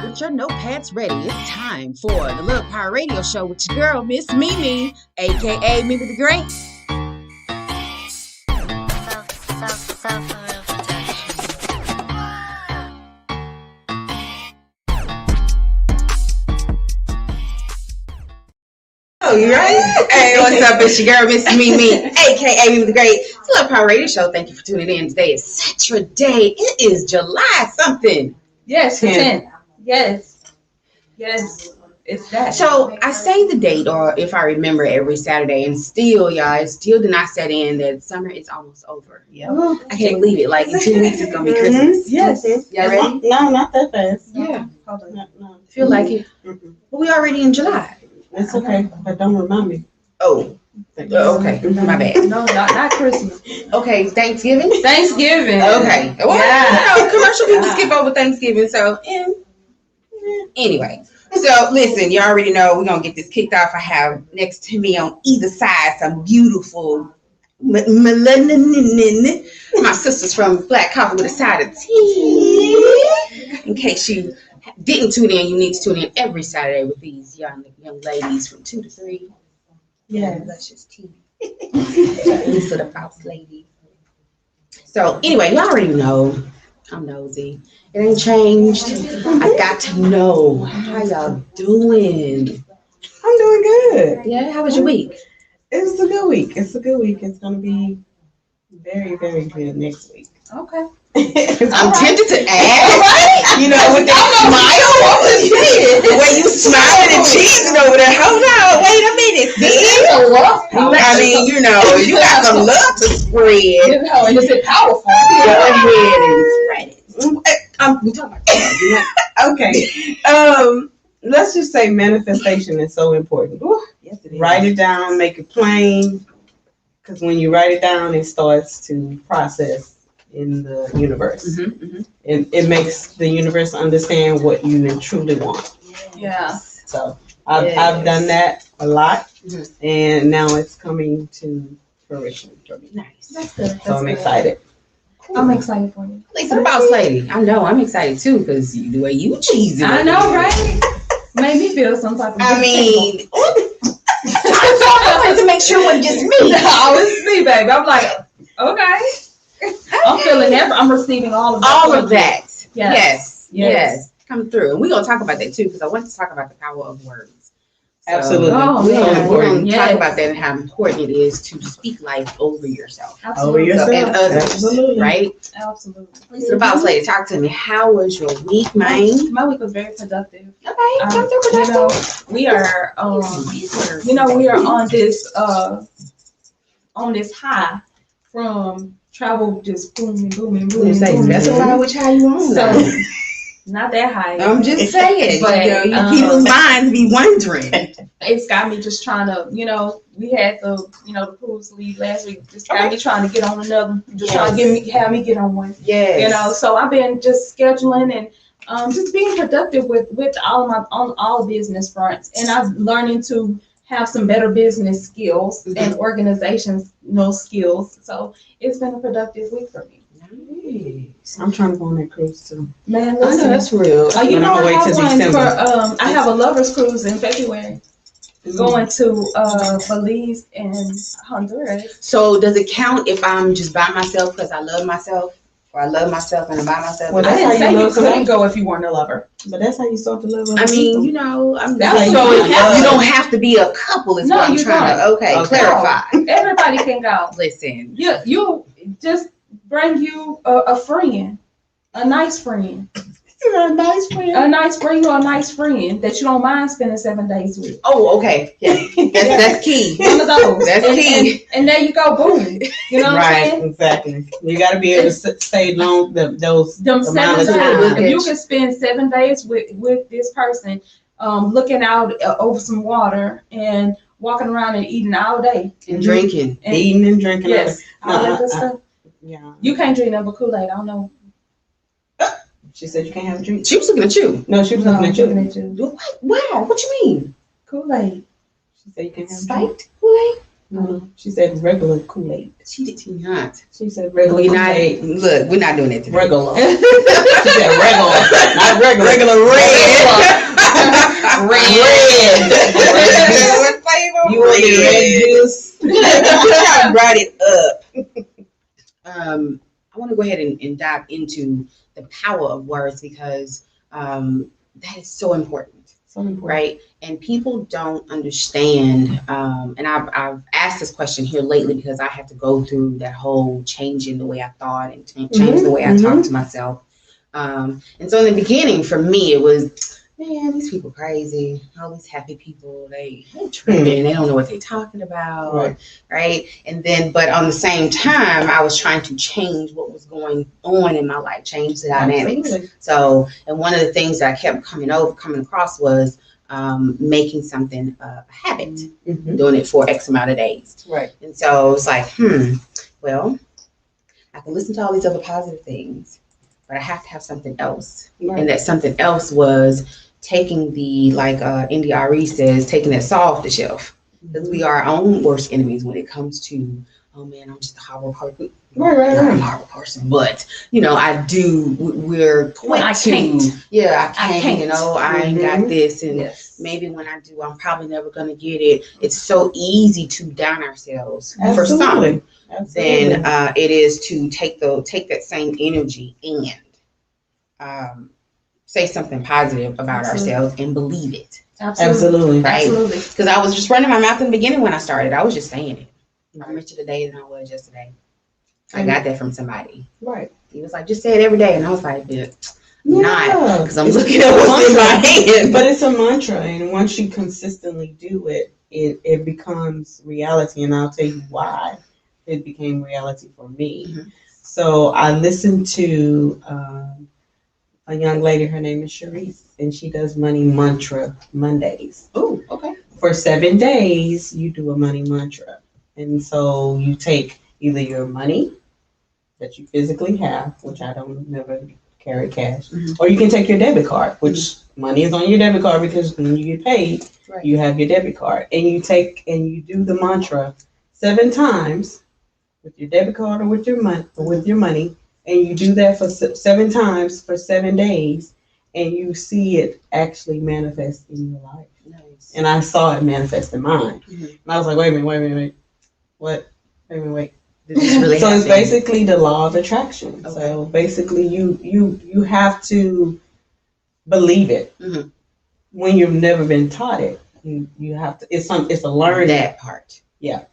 Get your notepads ready. It's time for the Little Power Radio Show with your girl, Myss MeMe, aka Mimi the Great. Oh, you right? Hey, what's up? It's your girl, Myss MeMe, aka Mimi the Great. It's the Little Power Radio Show. Thank you for tuning in. Today is Saturday. It is July something. Yes, 10th. Yes, it's that. So I say the date, or if I remember, every Saturday, and still, y'all, it still did not set in that summer is almost over. Yeah. I can't believe it. Like in 2 weeks, it's gonna be Christmas. Yes. Y'all ready? No, not that fast. Yeah. Hold on. No. Feel like it. But we already in July. It's okay, but don't remind me. Oh. Okay. My bad. No, not Christmas. Okay. Thanksgiving. Thanksgiving. Okay. Well, Yeah. commercial people skip over Thanksgiving. So, anyway. So, listen, you already know we're going to get this kicked off. I have next to me on either side some beautiful melanin. My sisters from Black Coffee with a side of tea. In case you didn't tune in, you need to tune in every Saturday with these young ladies from 2 to 3. Yeah. Luscious tea. Lisa the Boss Lady. So anyway, y'all already know I'm nosy. It ain't changed. I got to know how y'all doing. I'm doing good. Yeah, how was your week? It's a good week. It's gonna be very, very good next week. Okay. I'm tempted to ask. You know, with that smile on the face, the way you smiling and cheesing over there. Hold on, wait a minute, sis. I mean, you know, you got some love to spread. And is it powerful? Go ahead and spread it. We talking about that. Okay. Let's just say manifestation is so important. Yes, it is. Write it down, make it plain, because when you write it down, it starts to process in the universe. It makes the universe understand what you truly want. Yeah. So I've done that a lot, and now it's coming to fruition for me. Nice. That's good. So I'm excited. Cool. I'm excited for you. Lisa the Boss Lady. I know. I'm excited too because the way you cheesing. I know, right? Made me feel some type of. I mean, I wanted to make sure it wasn't just me. No, it's me, baby. I'm like, okay. I'm feeling that. I'm receiving all of that. All of that. Yes. Come through. And we're going to talk about that too because I want to talk about the power of words. So, Absolutely. We're going to talk Yes. about that and how important it is to speak life over yourself. Absolutely. Over yourself. And others. Absolutely. Right? Absolutely. Lisa the Boss Lady, talk to me. How was your week, man? My week was very productive. Okay. Come through productive. We are, we are on this high from travel, just booming. Specify which high you on. So, not that high. I'm just saying, But, people's minds be wondering. It's got me just trying to, we had the cruise leave last week. Just got me trying to get on another, trying to have me get on one. Yes. So I've been just scheduling and just being productive with on all business fronts, and I'm learning to have some better business skills and organizations, skills. So it's been a productive week for me. Nice. I'm trying to go on that cruise too. Man, I know listen, that's real. I wait have till one December. I have a lovers cruise in February, going to Belize and Honduras. So does it count if I'm just by myself because I love myself, or I love myself and I'm by myself? Well, I that's didn't how say you you love couldn't someone. go if you weren't a lover. But that's how you start to love other I mean, people. That's so how you you don't have to be a couple. Is No, what I'm you trying to. Okay, clarify. Everybody can go. Listen. You just bring you a friend, a nice friend. A nice friend. Bring you a nice friend that you don't mind spending 7 days with. Oh, okay. Yeah, that's key. One of those. That's key. And there you go, boom. You know what I'm saying? Exactly. You got to be able to stay long. Those Them 7 amount of days. time. If you can spend 7 days with this person, looking out over some water and walking around and eating all day And drinking. and Eating and drinking. yes, all that good stuff. Yeah. You can't drink nothing but Kool-Aid. I don't know. She said you can't have a drink. She was looking at you. No, she was No, looking at you. looking at you. Wow, what you mean? Kool-Aid. She said you can't have a drink. Spiked Kool-Aid? She said regular Kool-Aid. She did not. She said regular Kool-Aid. Look, we're not doing that today. Regular. She said regular, not regular. Regular red. Red. What flavor? You want the red juice? I brought it up. I want to go ahead and dive into the power of words because that is so important. Right? And people don't understand. And I've asked this question here lately because I had to go through that whole changing the way I thought and change the way I talk to myself. And so in the beginning, for me, it was, man, these people crazy. All these happy people, they tripping. They don't know what they're talking about. Right? And then, but on the same time, I was trying to change what was going on in my life, change the dynamics. So, and one of the things that I kept coming across was making something a habit, doing it for X amount of days. Right. And so it's like, well, I can listen to all these other positive things, but I have to have something else. Right. And that something else was taking the, like NDRE says, taking that saw off the shelf. Because we are our own worst enemies when it comes to, oh man, I'm just a horrible person. Right. I'm a horrible person. But, you know, we're quick I to, can't. Yeah, I can't, you know, I ain't got this. And Yes. maybe when I do, I'm probably never going to get it. It's so easy to down ourselves for Absolutely. some. Then it is to take that same energy and say something positive about ourselves and believe it. Absolutely. Right? Absolutely. Because I was just running my mouth in the beginning when I started. I was just saying it. I'm richer today than I was yesterday. I got that from somebody. Right. He was like, just say it every day. And I was like, not. Because I'm It's looking at what's in my hand. But it's a mantra. And once you consistently do it, it becomes reality. And I'll tell you why it became reality for me. So I listened to a young lady, her name is Sharice, and she does Money Mantra Mondays. Oh, okay. For 7 days, you do a money mantra. And so you take either your money that you physically have, which I don't never carry cash, or you can take your debit card, which money is on your debit card because when you get paid, you have your debit card. And you take and you do the mantra 7 times with your debit card or with your money, and you do that for 7 times for 7 days, and you see it actually manifest in your life. Nice. And I saw it manifest in mine. And I was like, wait a minute. What? Wait. Did this really So happen? it's basically the law of attraction. Okay. So basically you have to believe it. When you've never been taught it. You have to, it's a learning. That part. Yeah.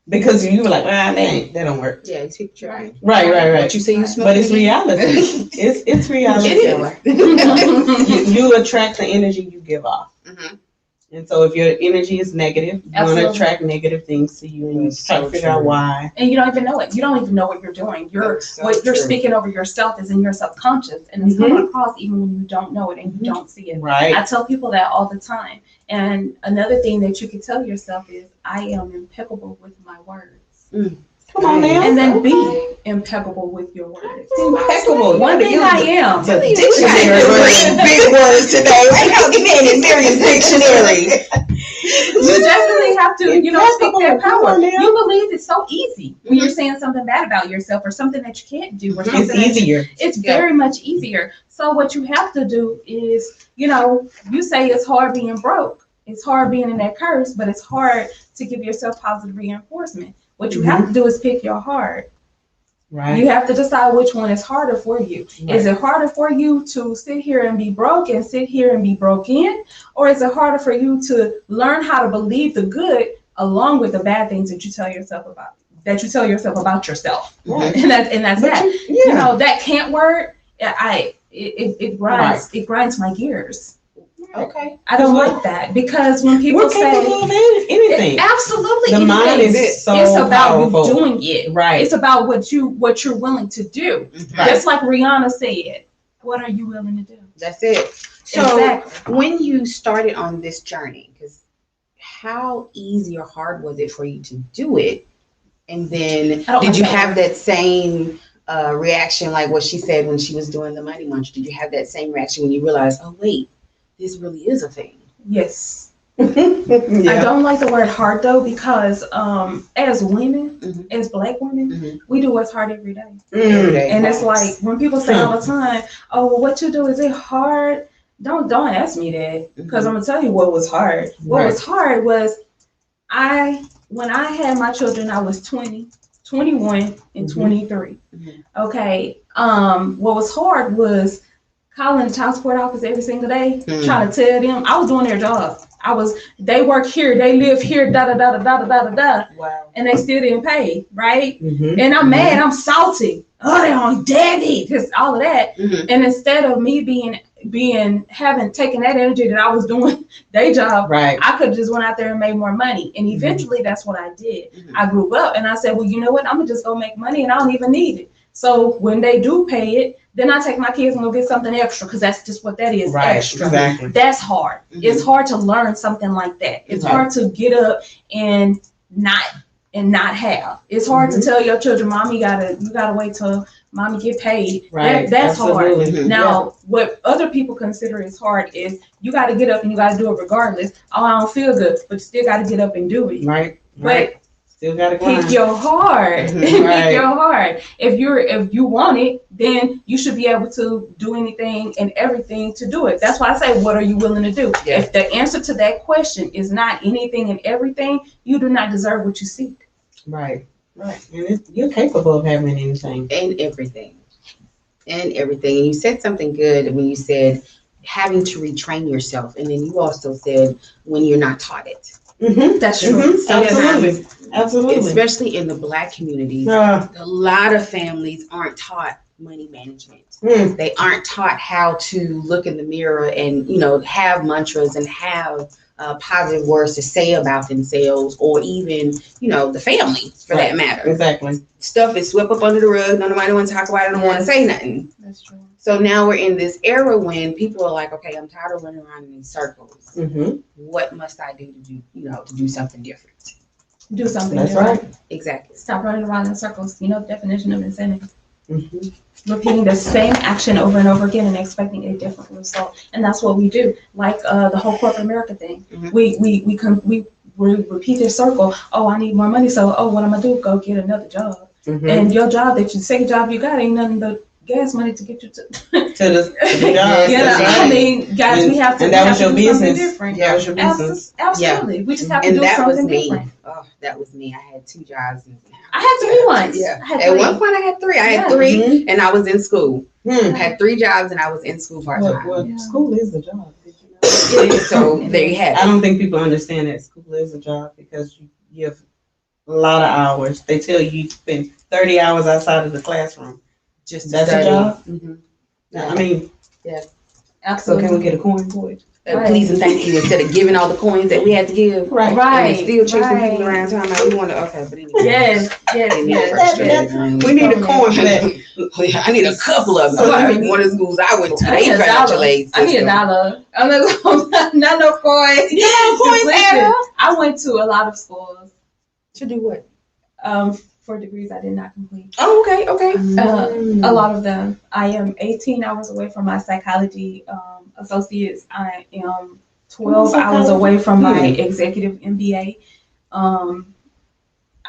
Because you were like, that don't work. Yeah, you keep trying. Right. What you say you smoke. But it's reality. it's reality. You attract the energy you give off. And so if your energy is negative, you're going to attract negative things to you, and you try to figure out why. And you don't even know it. You don't even know what you're doing. What you're speaking over yourself is in your subconscious, and it's coming across even when you don't know it and you don't see it. Right. I tell people that all the time. And another thing that you can tell yourself is, I am impeccable with my words. Come on now. And then be impeccable with your words. Impeccable. One thing I am. The dictionary big words today. Right now, get me in Miriam's dictionary. You definitely have to, speak that power. You believe it's so easy when you're saying something bad about yourself or something that you can't do or something. It's easier. It's very much easier. So what you have to do is, you say it's hard being broke. It's hard being in that curse, but it's hard to give yourself positive reinforcement. What you have to do is pick your heart. Right. You have to decide which one is harder for you. Right. Is it harder for you to sit here and be broke and sit here and be broken? Or is it harder for you to learn how to believe the good along with the bad things that you tell yourself about yourself? Right. And that's that. That can't word, it grinds my gears. Okay. I don't like that, because when people We're say capable of anything. absolutely, The mind is so it's about powerful. you doing it. Right. It's about what you're willing to do. Right. Just like Rihanna said, what are you willing to do? That's it. So Exactly. when you started on this journey, because how easy or hard was it for you to do it? And then did you have that same reaction like what she said when she was doing the money mantra? Did you have that same reaction when you realized, oh wait, this really is a thing? Yes. I don't like the word hard though, because as women, as Black women, we do what's hard every day. And it's like when people say all the time, "Oh, well, what you do, is it hard?" Don't ask me that, because I'm gonna tell you what was hard. What was hard was when I had my children, I was 20, 21, and 23. Okay. What was hard was calling the child support office every single day, trying to tell them I was doing their job. They work here, they live here, da da da da da da da da. Wow. And they still didn't pay, right? And I'm mad, I'm salty. Oh, they on daddy, just all of that. And instead of me having taken that energy that I was doing their job, I could have just went out there and made more money. And eventually that's what I did. I grew up and I said, well, you know what? I'm gonna just go make money and I don't even need it. So when they do pay it, then I take my kids and go get something extra, because that's just what that is, extra. Exactly. That's hard. It's hard to learn something like that. It's hard to get up and not have. It's hard to tell your children, "Mom, you gotta wait till mommy get paid." That's hard. Now, what other people consider is hard is you got to get up and you got to do it regardless. Oh, I don't feel good, but you still got to get up and do it. But still gotta pick your heart. Pick your heart. If you want it, then you should be able to do anything and everything to do it. That's why I say, what are you willing to do? Yeah. If the answer to that question is not anything and everything, you do not deserve what you seek. Right. And you're capable of having anything and everything. And you said something good when you said having to retrain yourself, and then you also said when you're not taught it. That's true. Absolutely. Especially in the Black communities, a lot of families aren't taught money management. They aren't taught how to look in the mirror and have mantras and have positive words to say about themselves, or even the family for that matter. Exactly. Stuff is swept up under the rug. Nobody wants to talk about it. Don't want to say nothing. That's true. So now we're in this era when people are like, okay, I'm tired of running around in these circles. What must I do to do something different? Do something That's different. Right. Exactly. Stop running around in circles. Definition of insanity. Repeating the same action over and over again and expecting a different result. And that's what we do. Like the whole corporate America thing. We repeat this circle. Oh, I need more money. So, what I'm going to do? Go get another job. And your job, second job you got, ain't nothing but gas money to get you to the job. I mean, guys, we have to. And that was your business. Different. That was your business. Absolutely. Yeah. We just have to do something different. Oh, that was me. I had 2 jobs. I had 3 once. Yeah. At one point, I had 3. I had 3, and I was in school. I had 3 jobs, and I was in school part time. School is a job. Did you know? So there you have it. I don't think people understand that school is a job, because you have a lot of hours. They tell you spend 30 hours outside of the classroom. Just that's a job. I mean, absolutely. So can we get a coin for it? Please and thank you, instead of giving all the coins that we had to give. Right. And still chasing people around talking about we want to. Okay, but anyway. Yes. We need a coin for that. I need a couple of them. One of the schools I went to, they congratulate. I need $1. Not no coins. I went to a lot of schools. To do what? For degrees I did not complete. Oh, okay. A lot of them. I am 18 hours away from my psychology associates. I am 12 hours away from my executive MBA.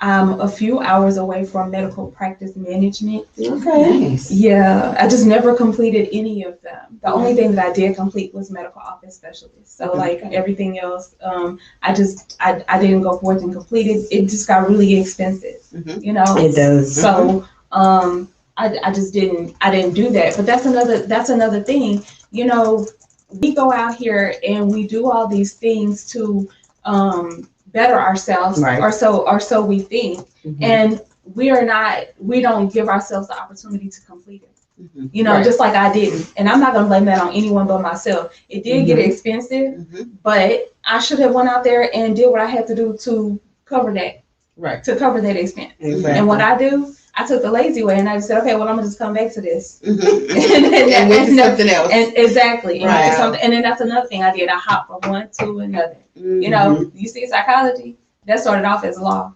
I'm a few hours away from medical practice management. Okay. Nice. Yeah, I just never completed any of them. The only thing that I did complete was medical office specialist. So like everything else, I didn't go forth and complete it. It just got really expensive. It does. So I just didn't do that. But that's another thing. We go out here and we do all these things to better ourselves, or so we think, and we don't give ourselves the opportunity to complete it. Just like I didn't. And I'm not gonna blame that on anyone but myself. It did get expensive, but I should have went out there and did what I had to do to cover that. Right. To cover that expense. Exactly. And what I took the lazy way, and I just said, okay, well, I'm gonna just come back to this. And went to something else. And exactly. Right. And then that's another thing I did. I hopped from one to another. You see psychology, that started off as law.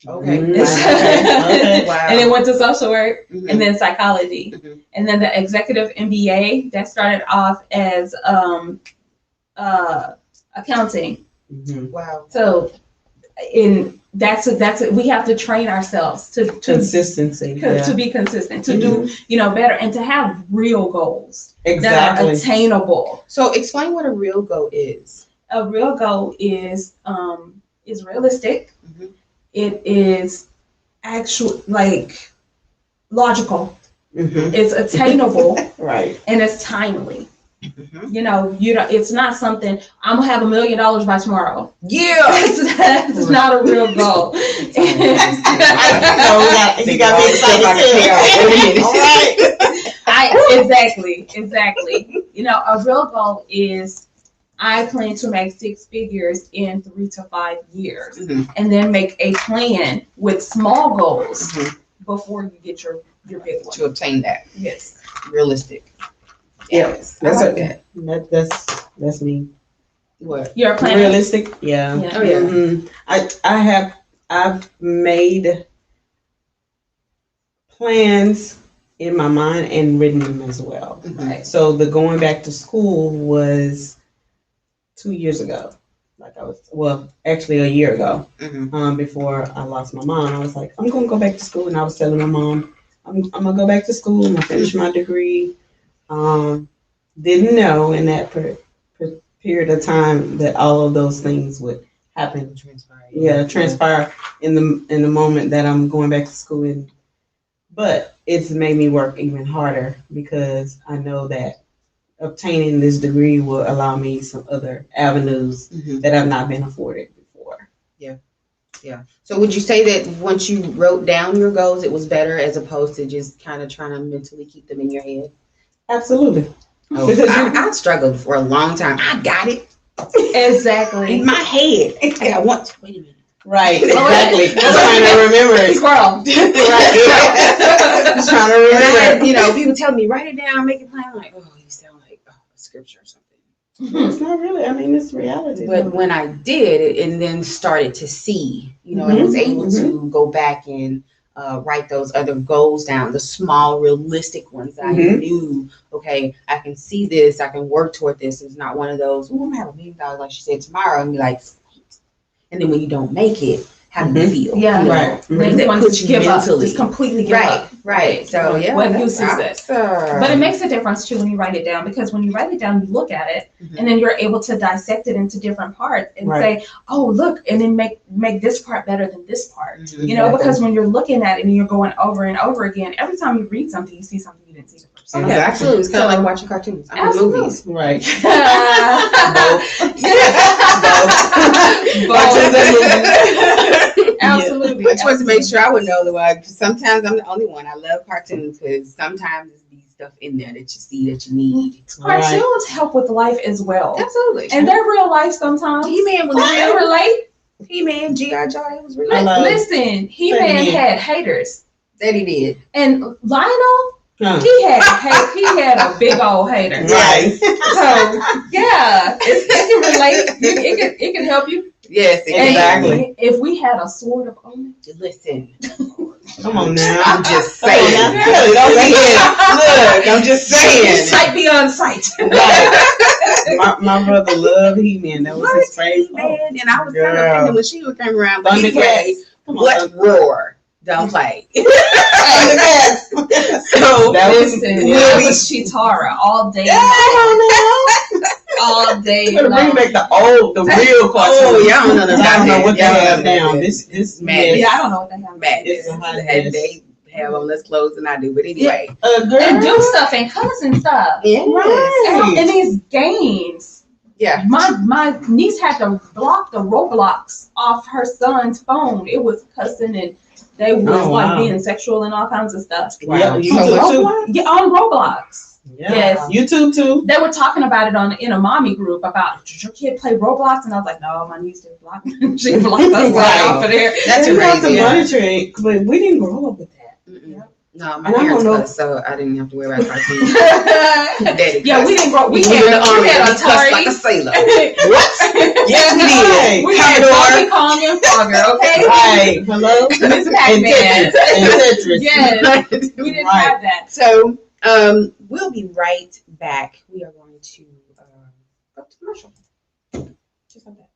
Okay. Okay. Wow. And then went to social work, and then psychology. And then the executive MBA, that started off as accounting. Mhm. Wow. So, we have to train ourselves to Consistency. to be consistent, to do better, and to have real goals that are Exactly. attainable. So explain what a real goal is. A real goal is realistic. Mhm. It is actual, like, logical. Mhm. It's attainable. Right. And it's timely. Mhm. You don't. It's not something I'm gonna have $1 million by tomorrow. Yeah. That's not a real goal. You got me excited too. All right. Exactly. A real goal is, I plan to make 6 figures in 3 to 5 years, and then make a plan with small goals before you get your big one. To obtain that. Yes. Realistic. Yes. I like that. That's me. What? You're a planner? Realistic. Yeah. Yeah. Oh yeah. Mhm. I've made plans in my mind and written them as well. Right. So the going back to school was 2 years ago. Actually a year ago. Before I lost my mom, I was like, I'm gonna go back to school, and I was telling my mom, I'm gonna go back to school. I'm gonna finish my degree. Didn't know in that period of time that all of those things would happen. Transpire in the moment that I'm going back to school. But it's made me work even harder, because I know that obtaining this degree will allow me some other avenues that I've not been afforded before. Yeah. So would you say that once you wrote down your goals, it was better as opposed to just kind of trying to mentally keep them in your head? Absolutely. Oh, I struggled for a long time. I got it Exactly. in my head. I want to. Wait a minute. Right. Exactly. Just trying to remember it. Squirrel. Right. Just trying to remember it. People tell me, write it down, make it plain. I'm like, oh, you sound like a scripture or something. It's not really. I mean, it's reality. But when I did, and then started to see, I was able to go back and write those other goals down, the small, realistic ones that I knew, okay, I can see this, I can work toward this. It's not one of those, I'm going to have $1 million, like she said, tomorrow, and be like, sweet. And then when you don't make it, how do you feel? Yeah, right. Then That once puts you you give up, mentally. just completely give up. Right. So, yeah. What use is it? But it makes makes a difference too when you write it down, because when you write it down, you look at it, and then you're able to dissect it into different parts and say, oh, look, and then make this part better than this part. Because when you're looking at it and you're going over and over again, every time you read something, you see something you didn't see the first time. Okay. Absolutely. It's kind of like watching cartoons. I mean, movies. Right. Absolutely. I just wanted to make sure I would know the word. Sometimes I'm the only one. I love cartoons because sometimes there's be stuff in there that you see that you need. Cartoons help with life as well. Absolutely. And they're real life sometimes. He-Man was I can real. Relate. He-Man, G.I. Joe, it was real. Listen, He-Man had haters. That he did. And Lionel, he had a big old hater. Right. So yeah, it can relate. It can help you. Yes, exactly. And if we had a sword of Omen, listen. Come on now. I'm just saying. Look, I'm just saying. Sight beyond sight. Right. My brother loved He-Man. That was his favorite. Man, and I was kind of thinking when she came around, but Thundercats. anyway, what roar? Don't play. So That was Chitara all day. All day. You're gonna bring back the real cartoons. Oh, yeah, I don't know what they have now. This man. Yeah, I don't know what they have. Madness. And they have on less clothes than I do, but anyway. And do stuff and cousin stuff. Yeah. Right. And these games. Yeah. My niece had to block the Roblox off her son's phone. It was cussing, and they was being sexual and all kinds of stuff. Wow. Yeah, on Roblox. Yeah. Yes. YouTube too. They were talking about it in a mommy group about, did your kid play Roblox? And I was like, no, my niece didn't block me. She blocked us right off of there. That's crazy. Monitoring, but we didn't grow up with that. No, my parents was, so I didn't have to worry about cartoons. Yeah, we didn't grow. We had had a Atari. like a sailor. What? Yes, we did. We had Donkey Kong and Frogger. Okay. Right. Hello. Miss Pac-Man. Tetris. Yes. We didn't have that. So we'll be right back. We are going to go to commercial. Just like that.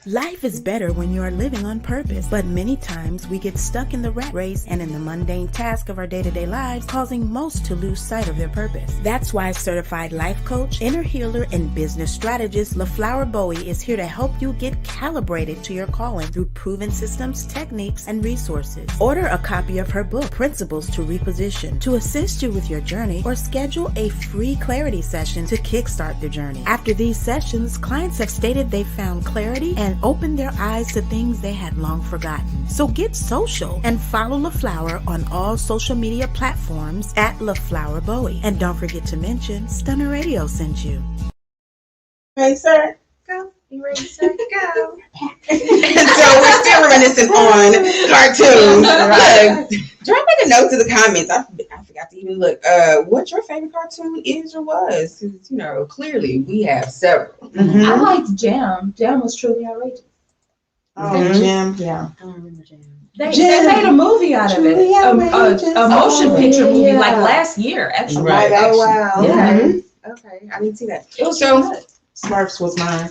Life is better when you are living on purpose, but many times we get stuck in the rat race and in the mundane task of our day-to-day lives, causing most to lose sight of their purpose. That's why certified life coach, inner healer, and business strategist LaFlower Bowie is here to help you get calibrated to your calling through proven systems, techniques, and resources. Order a copy of her book, Principles to Reposition, to assist you with your journey, or schedule a free clarity session to kickstart the journey. After these sessions, clients have stated they found clarity and opened their eyes to things they had long forgotten. So get social and follow LaFlower on all social media platforms at LaFlower Bowie. And don't forget to mention Stunner Radio sent you. Hey, sir. Go. You ready, sir? Go. So we're still reminiscing on cartoons. Right. Try to make a note to the comments. I forgot to even look. What your favorite cartoon is or was? 'Cause, you know, clearly we have several. I liked Jam. Jam was truly outrageous. Oh, Jim. Yeah. I don't remember Jam. They Jam. made a movie out of it. Truly outrageous. A motion picture movie Yeah. like last year, actually. Right. Oh, wow. Yeah. Okay. Okay. I didn't see that. It was So- so good. Smurfs was mine.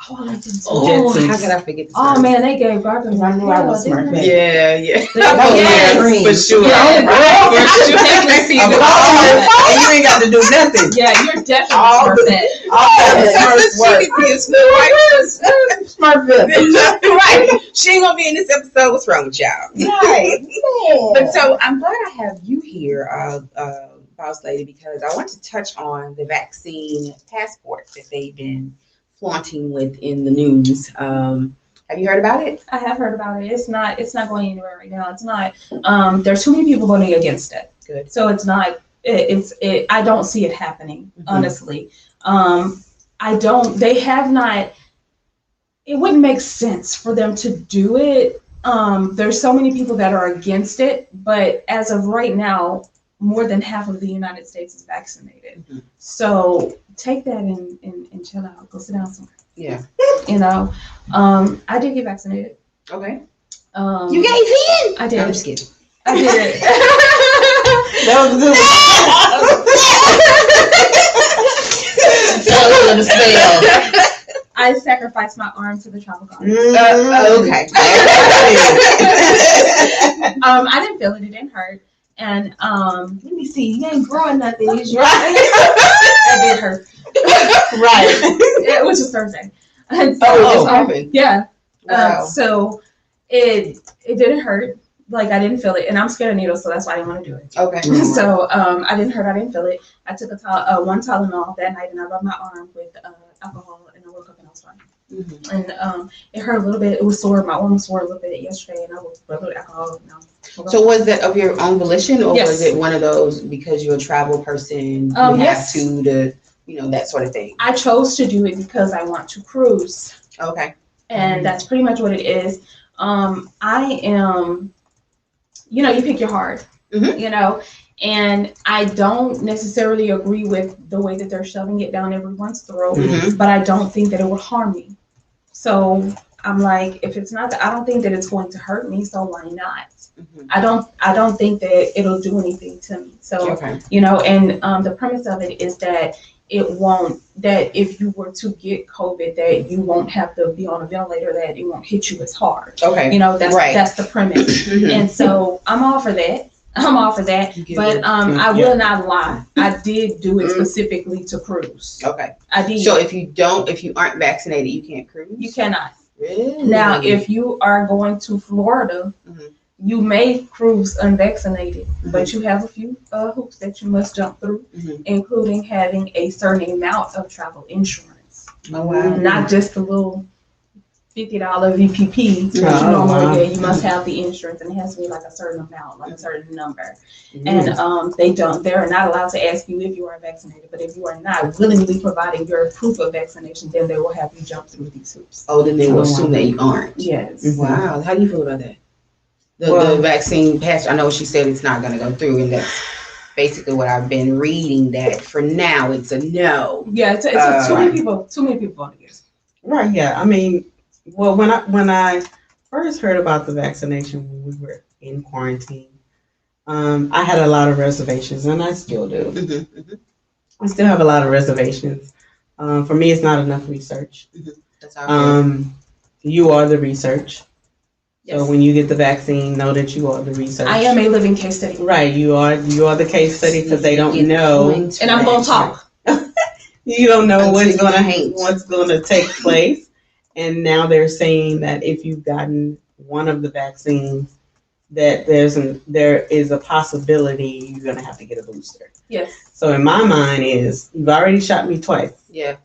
Oh, I liked it so Oh, much. how could I forget this? Oh man, they gave Gardner. I knew I was smart. Yeah, yeah. Yes. For sure. Yeah. For sure. Definitely see Of the- all- and you ain't got to do nothing. Yeah, you're definitely All smart the- at. Smurfs work. She could be a Smurf. Smurfville. Right. She ain't gonna be in this episode. What's wrong with y'all? Right. But so I'm glad I have you here, boss lady, because I want to touch on the vaccine passport that they've been flaunting with in the news. Have you heard about it? I have heard about it. It's not going anywhere right now. It's not. There's too many people voting against it. Good. So it's not. I don't see it happening. Honestly, I don't. They have not. It wouldn't make sense for them to do it. There's so many people that are against it, but as of right now, more than half of the United States is vaccinated. So take that and chill out. Go sit down somewhere. Yeah. You know, I did get vaccinated. Okay. You gave in? I did. I'm just kidding. I did. That was good. I sacrificed my arm to the travel guard. Okay. I didn't feel it. It didn't hurt. And let me see. You ain't growing nothing, is you? Right. That did hurt. Right. It was just Thursday. And so, Oh, it just happened. yeah. Wow. So it didn't hurt. Like, I didn't feel it, and I'm scared of needles, so that's why I didn't want to do it. Okay. So I didn't hurt. I didn't feel it. I took one Tylenol that night, and I rubbed my arm with alcohol, and I woke up and I was fine. And it hurt a little bit. It was sore. My arm was sore a little bit yesterday, and I rubbed with alcohol. And So was that of your own volition, or Yes. was it one of those because you're a travel person, you Yes. have to, that sort of thing? I chose to do it because I want to cruise, Okay. and that's pretty much what it is. I am, you pick your heart, and I don't necessarily agree with the way that they're shoving it down everyone's throat, but I don't think that it would harm me. So I'm like, if it's not, I don't think that it's going to hurt me, so why not? I don't think that it'll do anything to me. So, Okay. and the premise of it is that that if you were to get COVID, that you won't have to be on a ventilator, that it won't hit you as hard. Okay. That's the premise. And so I'm all for that. But I will not lie. I did do it specifically to cruise. Okay. I did. So if you aren't vaccinated, you can't cruise? You cannot. Really? Now, if you are going to Florida, you may cruise unvaccinated, but you have a few hoops that you must jump through, including having a certain amount of travel insurance. Oh, wow. Not just the little $50 VPP that you normally get. You must have the insurance, and it has to be like a certain amount, like a certain number. And they're not allowed to ask you if you are vaccinated, but if you are not willingly providing your proof of vaccination, then they will have you jump through these hoops. Oh, then they will assume that you aren't. Yes. Wow. How do you feel about that? The vaccine pass, I know she said it's not going to go through, and that's basically what I've been reading, that for now it's a no. Yeah, it's too many people on against. Right. Yeah. I mean, well, when I first heard about the vaccination when we were in quarantine, I had a lot of reservations, and I still do. I still have a lot of reservations. For me, it's not enough research. That's how I feel. You are the research. Yes. So when you get the vaccine, know that you are the research. I am a living case study. Right, you are the case study because they don't know, and I'm gonna talk. You don't know what's gonna take place, and now they're saying that if you've gotten one of the vaccines, that there is a possibility you're gonna have to get a booster. Yes. So in my mind is you've already shot me twice. Yeah.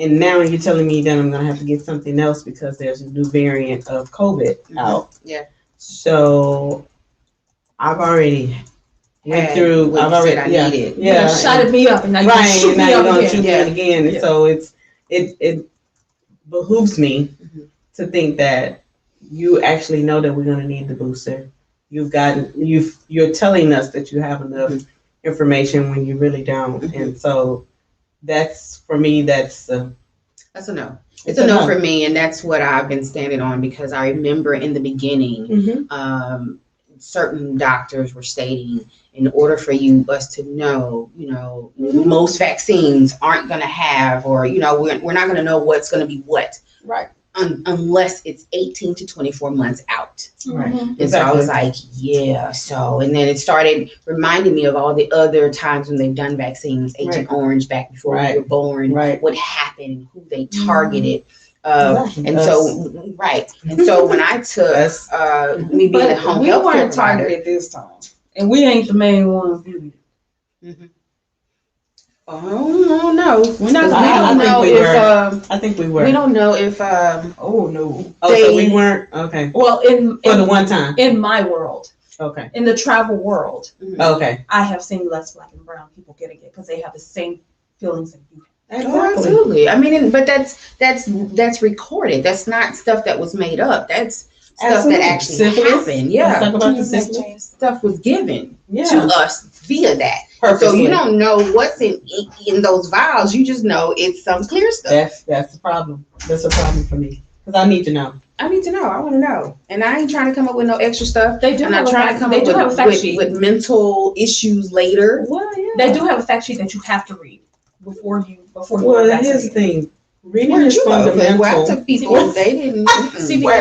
And now you're telling me that I'm gonna have to get something else because there's a new variant of COVID out. Yeah. So I've already went through. I've already needed. Yeah. Shot me up, and now right. you shoot Now me you're up gonna again. shoot me again. Yeah. So it behooves me to think that you actually know that we're gonna need the booster. You're telling us that you have enough information when you really don't, and so that's for me. That's a no. It's a no for me, and that's what I've been standing on because I remember in the beginning, certain doctors were stating, in order for us to know, most vaccines aren't going to have, or we're not going to know what's going to be what, right? Unless it's 18 to 24 months out. Right. And so I was like, yeah. So, and then it started reminding me of all the other times when they've done vaccines, Agent Orange back before we were born, what happened, who they targeted. And so when I took me being a home health care provider, targeted this time, and we ain't the main ones. Oh no, we're not. I think we were. We don't know if. Oh no. So we weren't. Okay. Well, for the one time in my world. Okay. In the travel world. Okay. I have seen less Black and brown people getting it because they have the same feelings that you have. Exactly. Oh, absolutely. I mean, but that's recorded. That's not stuff that was made up. That's stuff that actually happened. Yeah. Stuff was given to us via that. So you don't know what's in those vials. You just know it's some clear stuff. That's the problem. That's a problem for me because I need to know. I need to know. I want to know. And I ain't trying to come up with no extra stuff. They do. I'm not trying to come up with mental issues later. Well, yeah. They do have a fact sheet that you have to read before you. Well, here's the thing. Reading is fundamental. Well, I took people. They didn't. Wait a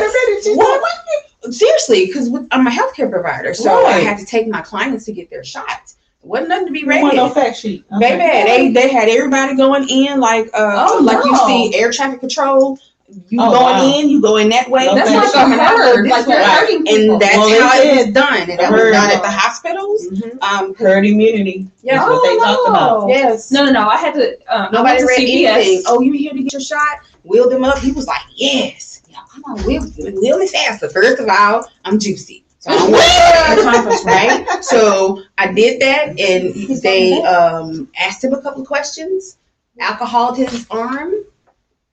minute. Seriously, because I'm a healthcare provider, so I had to take my clients to get their shots. Wasn't nothing to be read. No fact sheet. Okay. Baby, they had everybody going in like you see air traffic control. You in, you go in that way. That's like a herd. Like we're herding people. And that's how it was done. And that was done at the hospitals. Herd immunity. Yeah. That's what they talked about. Yes. No. I had to. Nobody read anything. Oh, you here to get your shot? Wheeled him up. He was like, yes. Yeah, come on, wheel me faster. First of all, I'm juicy. So I'm the conference, right? So I did that, and they asked him a couple of questions, alcoholed his arm,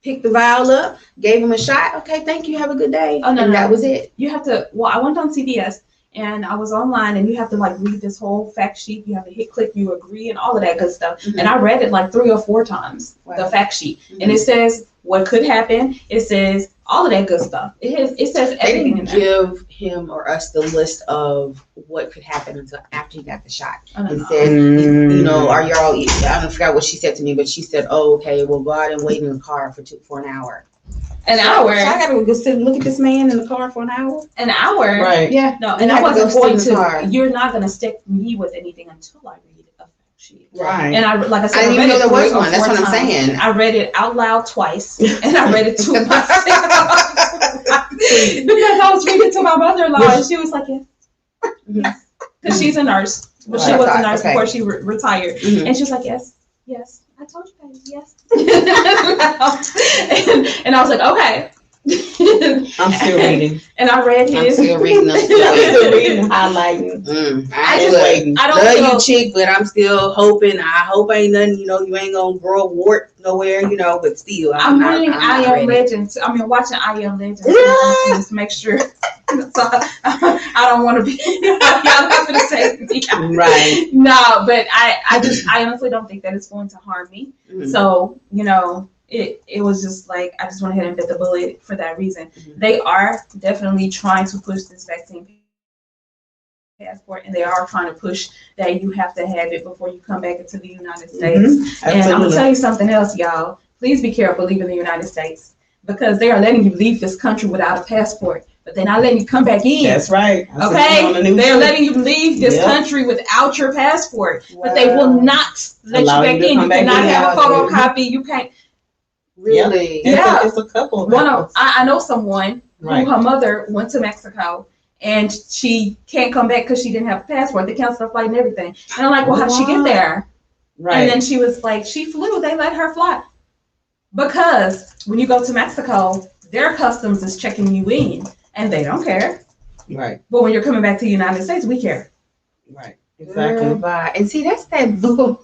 picked the vial up, gave him a shot. Okay, thank you. Have a good day. Oh, no, that was it. You have to. Well, I went on CVS and I was online, and you have to like read this whole fact sheet. You have to hit click, you agree, and all of that good stuff. And I read it like 3 or 4 times. Wow. The fact sheet, and it says what could happen. It says all of that good stuff. It says everything in there. Give him or us the list of what could happen until after you got the shot. It said, are y'all? I forgot what she said to me, but she said, "Oh, okay, we'll go out and wait in the car for an hour." An hour. So I gotta go sit and look at this man in the car for an hour. An hour. Right. Yeah. No, and I wasn't going to. You're not gonna stick me with anything until I read a fact sheet. Right. And I, like I said, I didn't even know there was one. That's what I'm saying. I read it out loud twice, and I read it to myself because I was reading to my mother-in-law, and she was like, "Yes," because she's a nurse. But she was a nurse before she retired, and she was like, "Yes." I told you guys, yes. and I was like, okay. I'm still reading. And I read his. I'm still reading. Highlighting. I don't love you, chick, but I'm still hoping. I hope ain't nothing. You ain't gonna grow a wart nowhere. But still, I'm reading I Am Legends. I mean, watching I Am Legends. Just make sure. So I don't want to be. Y'all not gonna say right. No, but I honestly don't think that it's going to harm me. So It was just like I just went ahead and bit the bullet for that reason. They are definitely trying to push this vaccine passport, and they are trying to push that you have to have it before you come back into the United States. And I'm gonna tell you something else, y'all. Please be careful leaving the United States, because they are letting you leave this country without a passport, but they're not letting you come back in. That's right. Okay, they're letting you leave this country without your passport, but they will not let you back in. You cannot have a photocopy. You can't. Really? Yeah. It's a couple. I know someone who her mother went to Mexico and she can't come back because she didn't have a passport. They canceled her flight and everything. And I'm like, well, how did she get there? Right. And then she was like, she flew. They let her fly. Because when you go to Mexico, their customs is checking you in and they don't care. Right. But when you're coming back to the United States, we care. Right. Exactly. And see, that's that bull.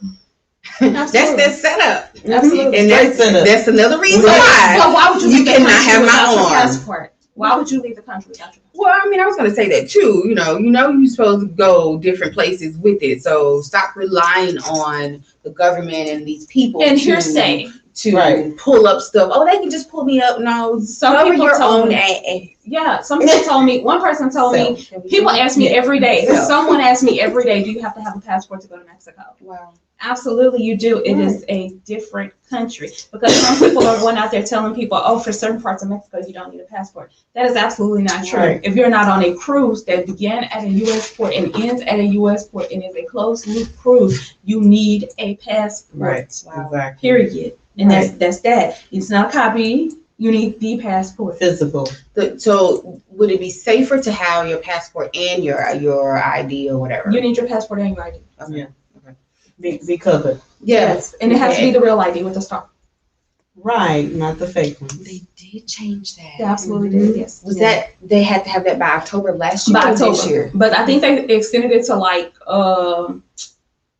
That's their setup. Absolutely. And that's another reason why. So why would you cannot have my arm? Passport? Why would you leave the country without your passport? Well, I mean, I was going to say that too. You know, you're supposed to go different places with it. So stop relying on the government and these people and hearsay to pull up stuff. Oh, they can just pull me up. No, some people told me. Yeah, some people told me. One person told me. People ask me every day. Someone asked me every day, do you have to have a passport to go to Mexico? Wow. Absolutely, you do. It is a different country because some people are going out there telling people, oh, for certain parts of Mexico, you don't need a passport. That is absolutely not true. Right. If you're not on a cruise that began at a U.S. port and ends at a U.S. port and is a closed loop cruise, you need a passport. Right. Wow. Exactly. Period. And that's that. It's not a copy. You need the passport. Physical. So would it be safer to have your passport and your ID or whatever? You need your passport and your ID. Okay. Yeah. Be covered. Yes. And it has to be the real ID with the star. Right, not the fake one. They did change that. They absolutely did, yes. Was that they had to have that by October last year? By October. This year? But I think they extended it to like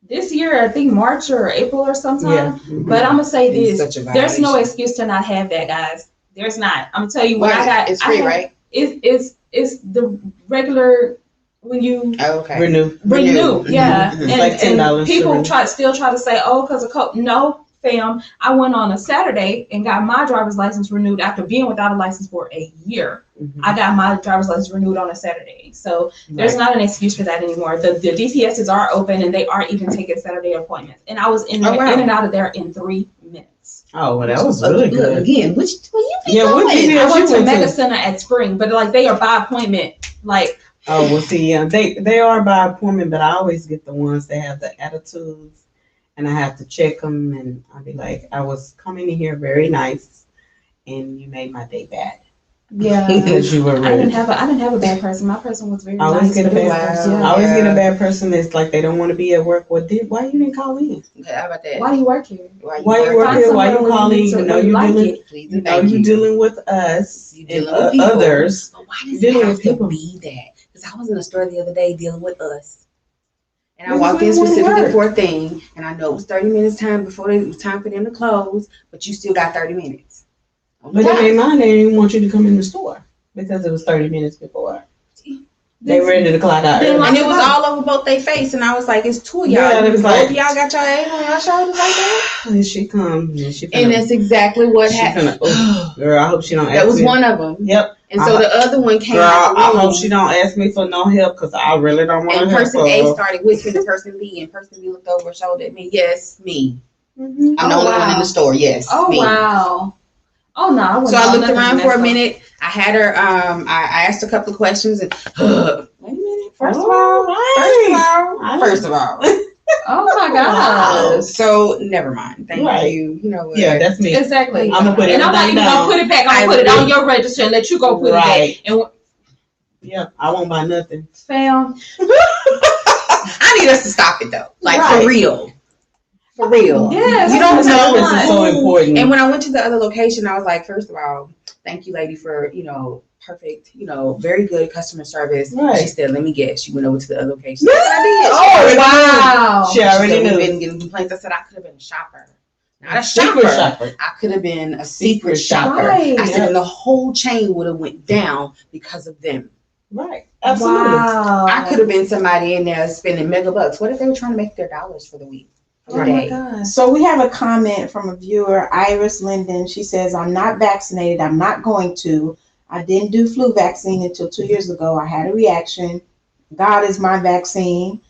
this year, I think March or April or sometime. Yeah. Mm-hmm. But I'm gonna say this: there's no excuse to not have that, guys. There's not. I'm gonna tell you what I got. It's free, right? It's the regular. When you renew, yeah, mm-hmm. And, like and people still try to say, oh, because of COVID. No, fam, I went on a Saturday and got my driver's license renewed after being without a license for a year. Mm-hmm. I got my driver's license renewed on a Saturday, so there's not an excuse for that anymore. The DPSs are open and they are even taking Saturday appointments, and I was in and out of there in 3 minutes. Oh, well, that was really good. Again, which you I went to Mega Center at Spring, but like they are by appointment, like. Oh, well, see, they are by appointment, but I always get the ones that have the attitudes, and I have to check them, and I'll be like, I was coming in here very nice, and you made my day bad. Yeah, because you were rude. I didn't have a bad person. My person was very nice. I always get a bad person. I always get a bad person that's like they don't want to be at work. Why you didn't call in? Okay, how about that? Why do you work here? Why you work here? Why you call in? You know you're dealing with us and others. But why does it have to be that? I was in the store the other day dealing with us. And I walked in specifically for a thing, and I know it was 30 minutes time before it was time for them to close, but you still got 30 minutes. But they made mine, they didn't want you to come in the store because it was 30 minutes before. They ready to clock out. And it was all over both their face, and I was like, it's two of y'all. Yeah, it was like, y'all got your head on your shoulders like that? And she comes, and that's exactly what happened. Girl, I hope she don't ask me. That was one of them. Yep. And so the other one came out. I hope she don't ask me for no help because I really don't want to help her. And person A started whispering to person B, and person B looked over her shoulder at me. Yes, me. Mm-hmm. I'm the only one in the store. Yes. Oh, me. Wow. Oh, no. So I looked around for a minute. I had her, I asked a couple of questions and, wait a minute. First of all. Oh my God. So never mind. Thank you. You know what? Yeah, that's me. Exactly. I'm gonna put it. And I'm not even gonna put it back. I'm gonna put it on your register and let you go put it back. And yeah, I won't buy nothing. Fam. I need us to stop it though. Like for real. For real. Yes. You don't know this is so important. And when I went to the other location, I was like, first of all, thank you, lady, for perfect, very good customer service. Right. She said, let me guess. She went over to the other location. Yes, I did. Oh, wow. She already knew. Been getting complaints. I said, I could have been a shopper. Not a shopper. I could have been a secret shopper. Right. I said, and the whole chain would have went down because of them. Right. Absolutely. Wow. I could have been somebody in there spending mega bucks. What if they were trying to make their dollars for the week? Oh my God. So we have a comment from a viewer, Iris Linden. She says, I'm not vaccinated. I'm not going to. I didn't do flu vaccine until 2 years ago. I had a reaction. God is my vaccine.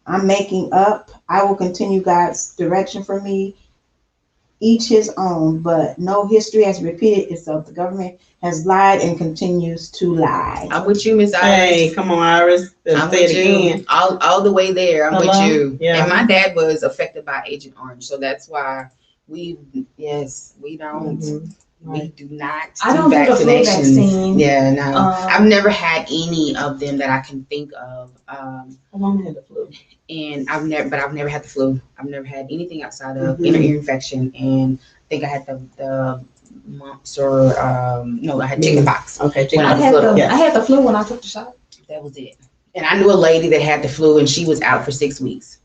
I'm making up. I will continue God's direction for me. each his own, but no history has repeated itself. The government has lied and continues to lie. I'm with you, Miss Iris. Hey, come on, Iris. I'm Say with it you. again. All the way there. I'm Hello? with you. Yeah. And my dad was affected by Agent Orange, so that's why we don't. Mhm. We do not. I don't do the flu vaccinations. vaccine. Yeah, no. I've never had any of them that I can think of. How long had the flu? And I've never had the flu. I've never had anything outside of Mhm. inner ear infection, and I think I had the mumps or no, I had chicken pox. Okay, When I was had little. I had the flu when I took the shot. That was it. And I knew a lady that had the flu, and she was out for 6 weeks.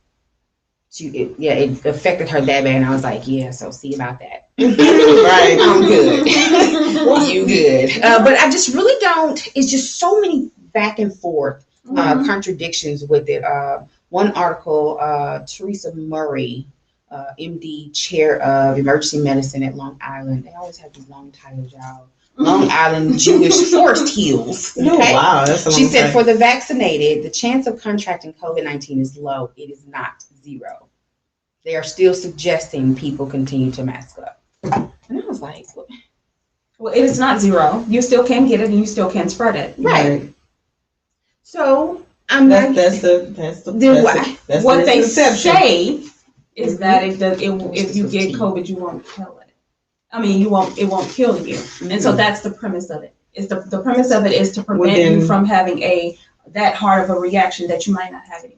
It affected her that bad, and I was like, yeah, so see about that. Right. I'm good. You good. But I just really don't. It's just so many back and forth contradictions with it. One article, Teresa Murray, MD, chair of emergency medicine at Long Island. They always have these long titles, y'all. Long Island Jewish Forest Hills. Oh, wow. That's a long She said, time. for the vaccinated, the chance of contracting COVID-19 is low. It is not zero. They are still suggesting people continue to mask up. And I was like, what? Well, it is not zero. You still can get it and you still can spread it. Right. So I'm That's What they misconception. say is that if you get COVID, you won't kill it. I mean, it won't kill you. And so that's the premise of it. It's the premise of it is to prevent you from having that hard of a reaction that you might not have anyway.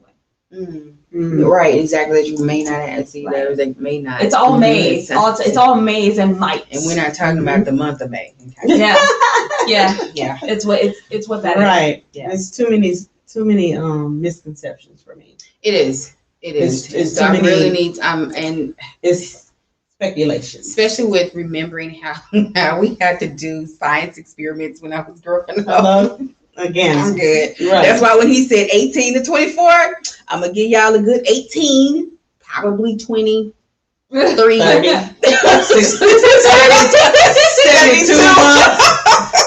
Right, exactly. That you may not have see there, they may not. It's all maze. It's all maze and might. And we're not talking about the month of May. Okay? Yeah. It's what that is. Right. Yeah. There's too many misconceptions for me. It is. It's So too I many- really need and It's speculation. especially with remembering how we had to do science experiments when I was growing up. Hello? Again. I'm good. Right. That's why when he said 18 to 24, I'm gonna give y'all a good 18, probably 23, 30. 72 months.